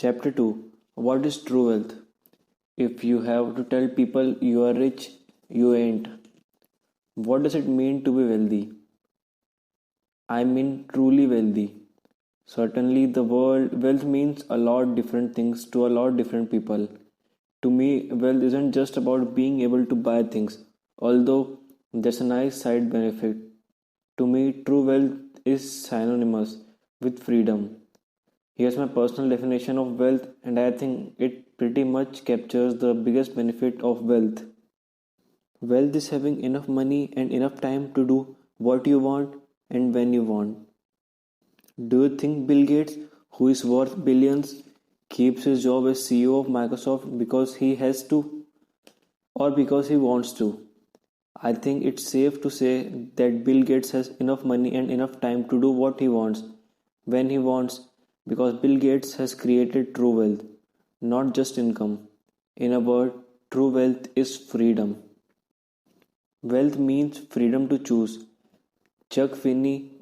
Chapter 2. What is true wealth? If you have to tell people you are rich, you ain't. What does it mean to be wealthy? I mean truly wealthy. Certainly the word wealth means a lot different things to a lot different people. To me, wealth isn't just about being able to buy things, although there's a nice side benefit. To me, true wealth is synonymous with freedom. Here's my personal definition of wealth, and I think it pretty much captures the biggest benefit of wealth. Wealth is having enough money and enough time to do what you want and when you want. Do you think Bill Gates, who is worth billions, keeps his job as CEO of Microsoft because he has to or because he wants to? I think it's safe to say that Bill Gates has enough money and enough time to do what he wants when he wants because Bill Gates has created true wealth, not just income. In a word, true wealth is freedom. Wealth means freedom to choose. Chuck Finney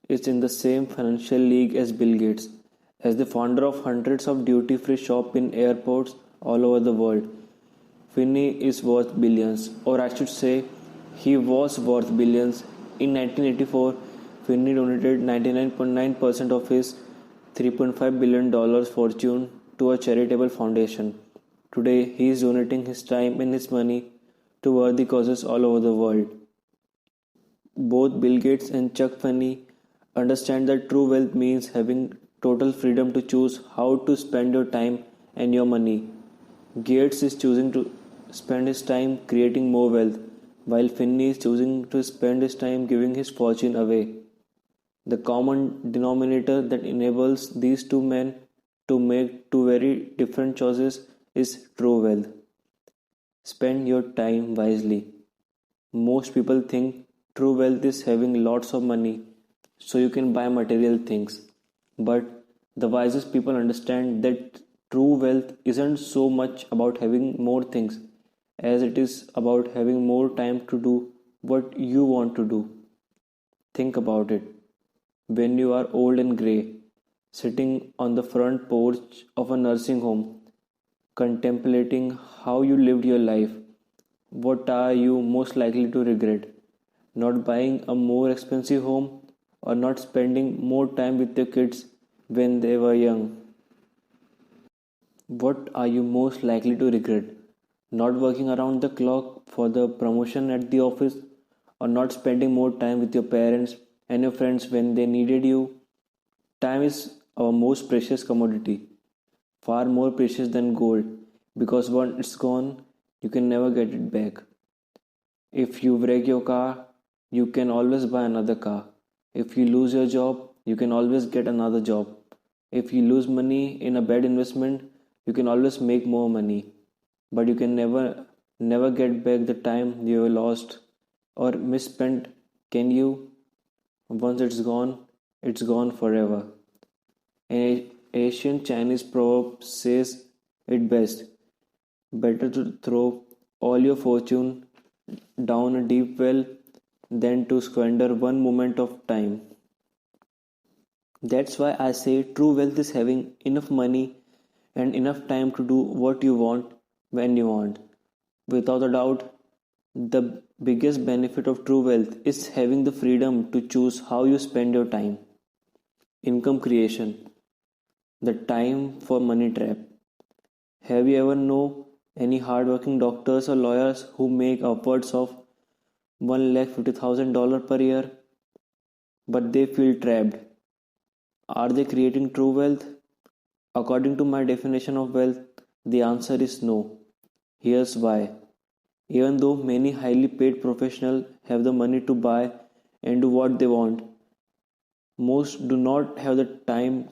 is in the same financial league as Bill Gates. As the founder of hundreds of duty free shops in airports all over the world, Finney is worth billions, or I should say, he was worth billions. In 1984, Finney donated 99.9% of his $3.5 billion fortune to a charitable foundation. Today, he is donating his time and his money to worthy causes all over the world. Both Bill Gates and Chuck Finney understand that true wealth means having total freedom to choose how to spend your time and your money. Gates is choosing to spend his time creating more wealth, while Finney is choosing to spend his time giving his fortune away. The common denominator that enables these two men to make two very different choices is true wealth. Spend your time wisely. Most people think true wealth is having lots of money so you can buy material things. But the wisest people understand that true wealth isn't so much about having more things as it is about having more time to do what you want to do. Think about it. When you are old and grey, sitting on the front porch of a nursing home, contemplating how you lived your life, what are you most likely to regret? Not buying a more expensive home or not spending more time with your kids when they were young? What are you most likely to regret? Not working around the clock for the promotion at the office or not spending more time with your parents and your friends when they needed you? Time is our most precious commodity, far more precious than gold, because once it's gone, you can never get it back. If you wreck your car, you can always buy another car. If you lose your job, you can always get another job. If you lose money in a bad investment, you can always make more money. But you can never get back the time you have lost or misspent, can you? Once it's gone forever. An ancient Chinese proverb says it best: better to throw all your fortune down a deep well than to squander one moment of time. That's why I say true wealth is having enough money and enough time to do what you want when you want. Without a doubt, the biggest benefit of true wealth is having the freedom to choose how you spend your time. Income creation, the time for money trap. Have you ever know any hardworking doctors or lawyers who make upwards of $150,000 per year, but they feel trapped? Are they creating true wealth? According to my definition of wealth, the answer is no. Here's why. Even though many highly paid professionals have the money to buy and do what they want, most do not have the time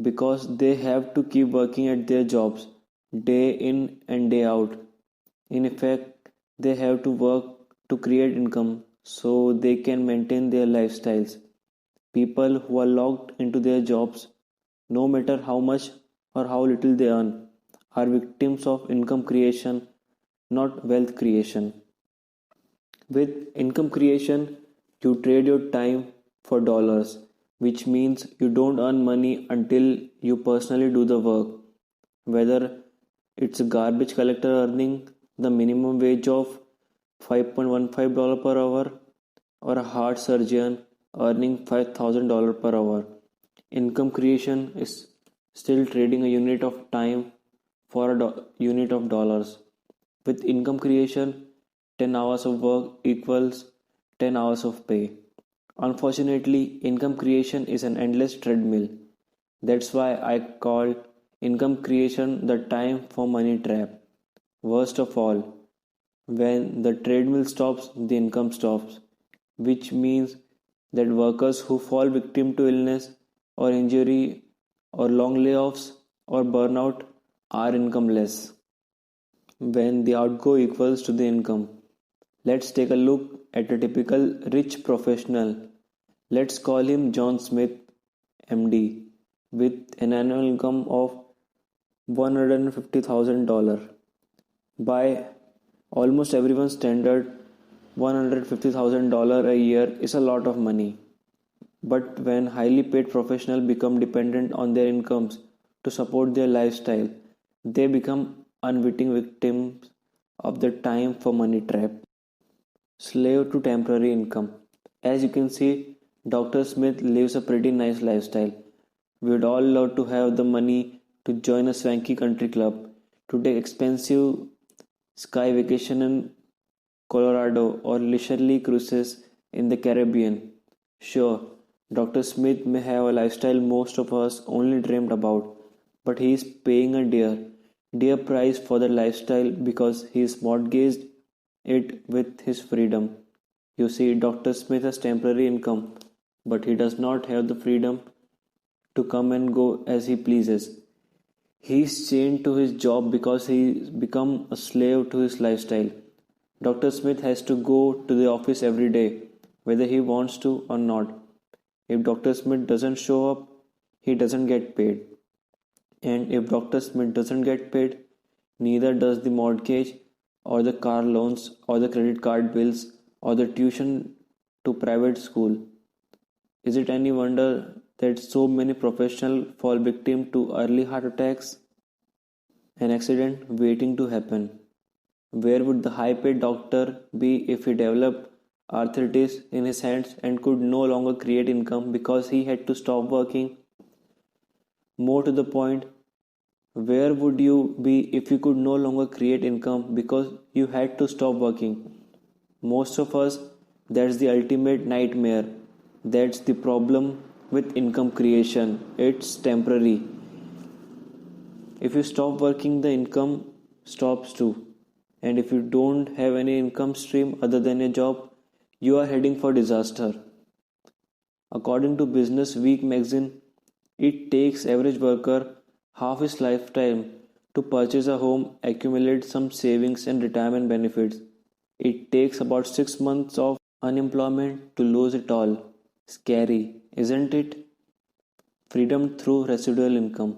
because they have to keep working at their jobs day in and day out. In effect, they have to work to create income so they can maintain their lifestyles. People who are locked into their jobs, no matter how much or how little they earn, are victims of income creation, not wealth creation. With income creation, you trade your time for dollars. which means you don't earn money until you personally do the work. Whether it's a garbage collector earning the minimum wage of $5.15 per hour or a heart surgeon earning $5,000 per hour. Income creation is still trading a unit of time for a unit of dollars. With income creation, 10 hours of work equals 10 hours of pay. Unfortunately, income creation is an endless treadmill. That's why I call income creation the time for money trap. Worst of all, when the treadmill stops, the income stops, which means that workers who fall victim to illness or injury or long layoffs or burnout are incomeless when the outgo equals to the income. Let's take a look at a typical rich professional. Let's call him John Smith, MD, with an annual income of $150,000. By almost everyone's standard, $150,000 a year is a lot of money. But when highly paid professionals become dependent on their incomes to support their lifestyle, they become unwitting victims of the time for money trap. Slave to temporary income. As you can see, Dr. Smith lives a pretty nice lifestyle. We would all love to have the money to join a swanky country club, to take expensive sky vacation in Colorado or leisurely cruises in the Caribbean. Sure, Dr. Smith may have a lifestyle most of us only dreamed about, but he is paying a dear price for that lifestyle because he is mortgaged it with his freedom. You see, Dr. Smith has temporary income, but he does not have the freedom to come and go as he pleases. He is chained to his job because he's become a slave to his lifestyle. Dr. Smith has to go to the office every day, whether he wants to or not. If Dr. Smith doesn't show up, he doesn't get paid. And if Dr. Smith doesn't get paid, neither does the mortgage or the car loans or the credit card bills or the tuition to private school. Is it any wonder that so many professionals fall victim to early heart attacks? An accident waiting to happen. Where would the high paid doctor be if he developed arthritis in his hands and could no longer create income because he had to stop working? More to the point, where would you be if you could no longer create income because you had to stop working? Most of us, that's the ultimate nightmare. That's the problem with income creation. It's temporary. If you stop working, the income stops too. And if you don't have any income stream other than a job, you are heading for disaster. According to Business Week magazine, it takes average worker half his lifetime to purchase a home, accumulate some savings and retirement benefits. It takes about 6 months of unemployment to lose it all. Scary, isn't it? Freedom through residual income.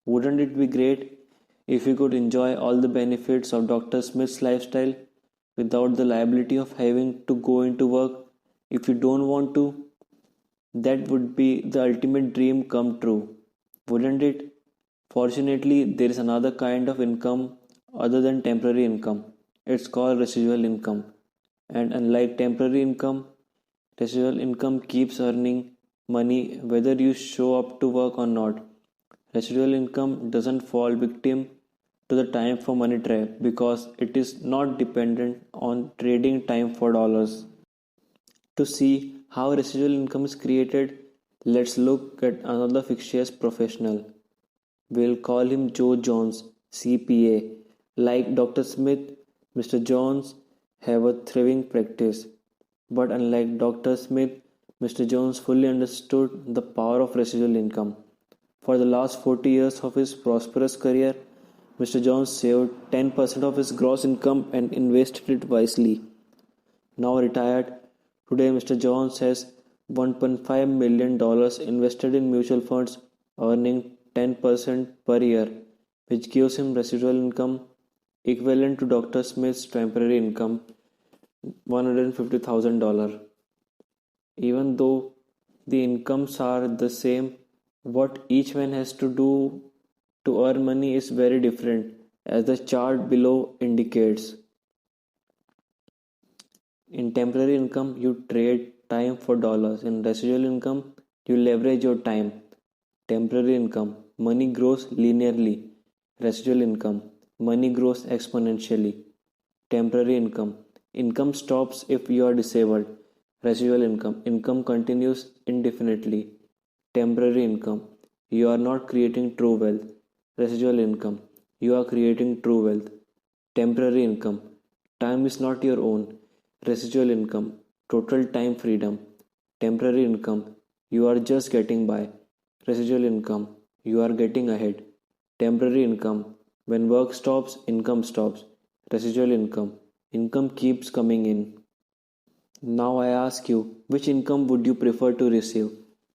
Wouldn't it be great if we could enjoy all the benefits of Dr. Smith's lifestyle without the liability of having to go into work if you don't want to? That would be the ultimate dream come true, wouldn't it? Fortunately, there is another kind of income other than temporary income. It's called residual income. And unlike temporary income, residual income keeps earning money whether you show up to work or not. Residual income doesn't fall victim to the time for money trap because it is not dependent on trading time for dollars. To see how residual income is created, let's look at another fictitious professional. We'll call him Joe Jones, CPA. Like Dr. Smith, Mr. Jones have a thriving practice. But unlike Dr. Smith, Mr. Jones fully understood the power of residual income. For the last 40 years of his prosperous career, Mr. Jones saved 10% of his gross income and invested it wisely. Now retired, today Mr. Jones has $1.5 million invested in mutual funds, earning 10% per year, which gives him residual income equivalent to Dr. Smith's temporary income, $150,000. Even though The incomes are the same. What each one has to do to earn money is very different, as the chart below indicates. In temporary income, you trade time for dollars. In residual income, you leverage your time. Temporary income, money grows linearly. Residual income, money grows exponentially. Temporary income, income stops if you are disabled. Residual income, income continues indefinitely. Temporary income, you are not creating true wealth. Residual income, you are creating true wealth. Temporary income, time is not your own. Residual income, total time freedom. Temporary income, you are just getting by. Residual income, you are getting ahead. Temporary income, when work stops, income stops. Residual income, income keeps coming in. Now I ask you, which income would you prefer to receive?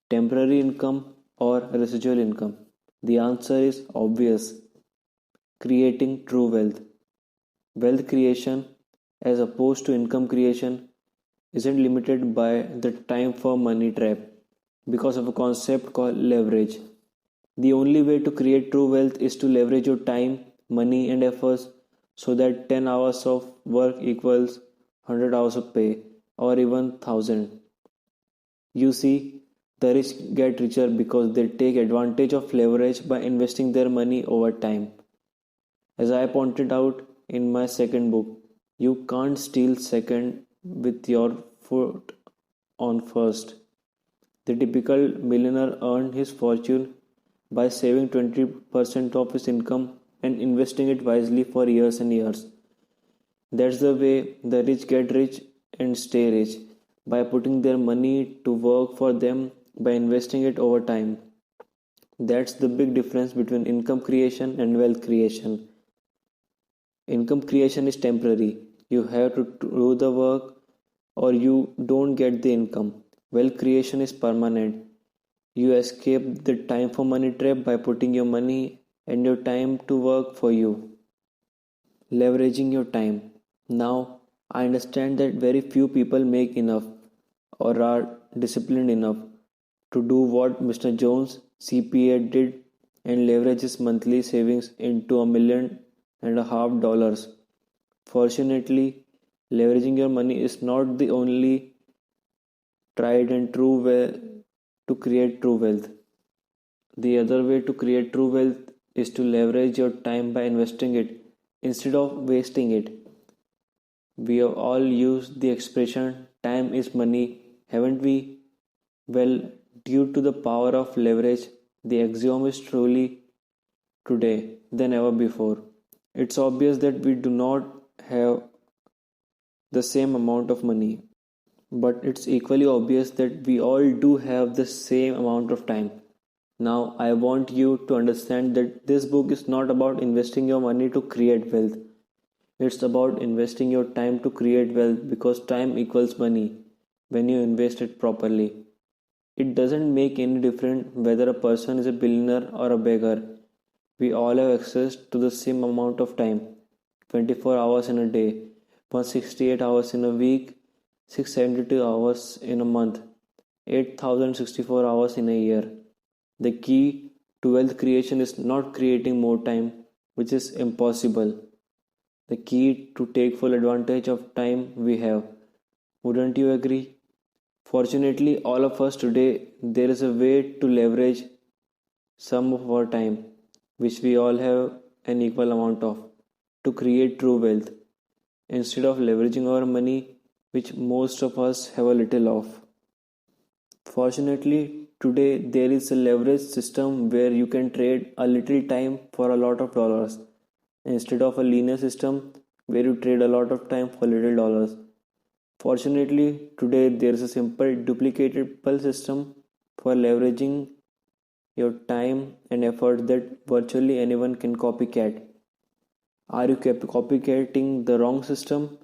Temporary income or residual income? The answer is obvious, creating true wealth. Wealth creation, as opposed to income creation, isn't limited by the time for money trap because of a concept called leverage. The only way to create true wealth is to leverage your time, money, and efforts so that 10 hours of work equals 100 hours of pay or even 1000. You see, the rich get richer because they take advantage of leverage by investing their money over time. As I pointed out in my second book, you can't steal second with your foot on first. The typical millionaire earned his fortune by saving 20% of his income and investing it wisely for years and years. That's the way the rich get rich and stay rich, by putting their money to work for them by investing it over time. That's the big difference between income creation and wealth creation. Income creation is temporary. You have to do the work or you don't get the income. Wealth creation is permanent. You escape the time for money trap by putting your money and your time to work for you. Leveraging your time. Now, I understand that very few people make enough or are disciplined enough to do what Mr. Jones, CPA, did and leverage his monthly savings into $1.5 million. Fortunately, leveraging your money is not the only tried and true way to create true wealth. The other way to create true wealth is to leverage your time by investing it instead of wasting it. We have all used the expression time is money, haven't we? Well, due to the power of leverage, the axiom is truly today than ever before. It's obvious that we do not have the same amount of money, but it's equally obvious that we all do have the same amount of time. Now, I want you to understand that this book is not about investing your money to create wealth. It's about investing your time to create wealth because time equals money when you invest it properly. It doesn't make any difference whether a person is a billionaire or a beggar. We all have access to the same amount of time, 24 hours in a day, 168 hours in a week, 672 hours in a month, 8064 hours in a year. The key to wealth creation is not creating more time, which is impossible. The key to take full advantage of time we have. Wouldn't you agree? Fortunately, all of us today, there is a way to leverage some of our time, which we all have an equal amount of, to create true wealth, instead of leveraging our money, which most of us have a little of. Fortunately, today there is a leverage system where you can trade a little time for a lot of dollars, instead of a linear system where you trade a lot of time for little dollars. Fortunately, today there is a simple duplicatable system for leveraging your time and effort that virtually anyone can copycat. Are you copycatting the wrong system?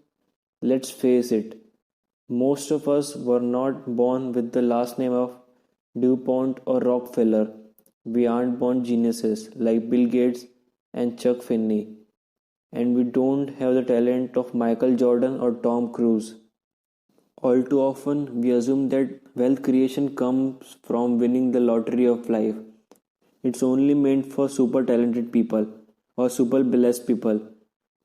Let's face it, most of us were not born with the last name of DuPont or Rockefeller. We aren't born geniuses like Bill Gates and Chuck Finney, and we don't have the talent of Michael Jordan or Tom Cruise. All too often, we assume that Wealth creation comes from winning the lottery of life. It's only meant for super talented people or super blessed people,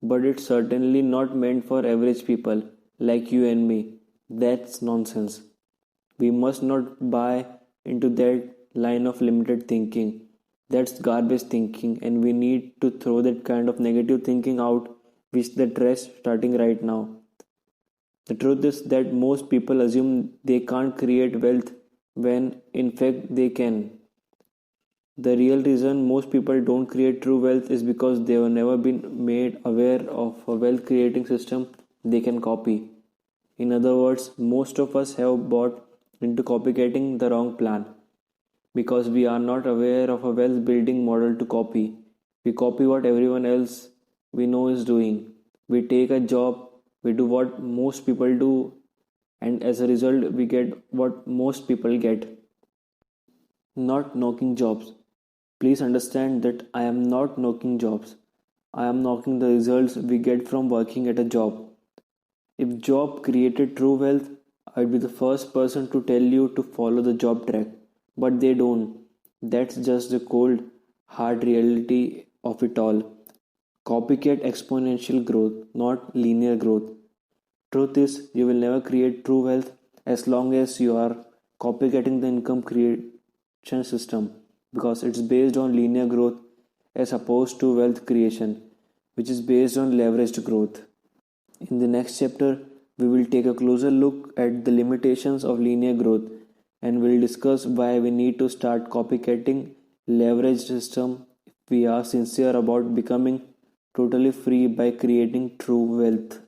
but it's certainly not meant for average people like you and me. That's nonsense. We must not buy into that line of limited thinking. That's garbage thinking, and we need to throw that kind of negative thinking out with the trash starting right now. The truth is that most people assume they can't create wealth when in fact they can. The real reason most people don't create true wealth is because they have never been made aware of a wealth creating system they can copy. In other words, most of us have bought into copycatting the wrong plan because we are not aware of a wealth building model to copy. We copy what everyone else we know is doing. We take a job, we do what most people do, and as a result, we get what most people get. Not knocking jobs. Please understand that I am not knocking jobs. I am knocking the results we get from working at a job. If job created true wealth, I'd be the first person to tell you to follow the job track. But they don't. That's just the cold, hard reality of it all. Copycat exponential growth, not linear growth. Truth is, you will never create true wealth as long as you are copycatting the income creation system because it's based on linear growth as opposed to wealth creation, which is based on leveraged growth. In the next chapter, we will take a closer look at the limitations of linear growth and we'll discuss why we need to start copycatting leveraged system if we are sincere about becoming totally free by creating true wealth.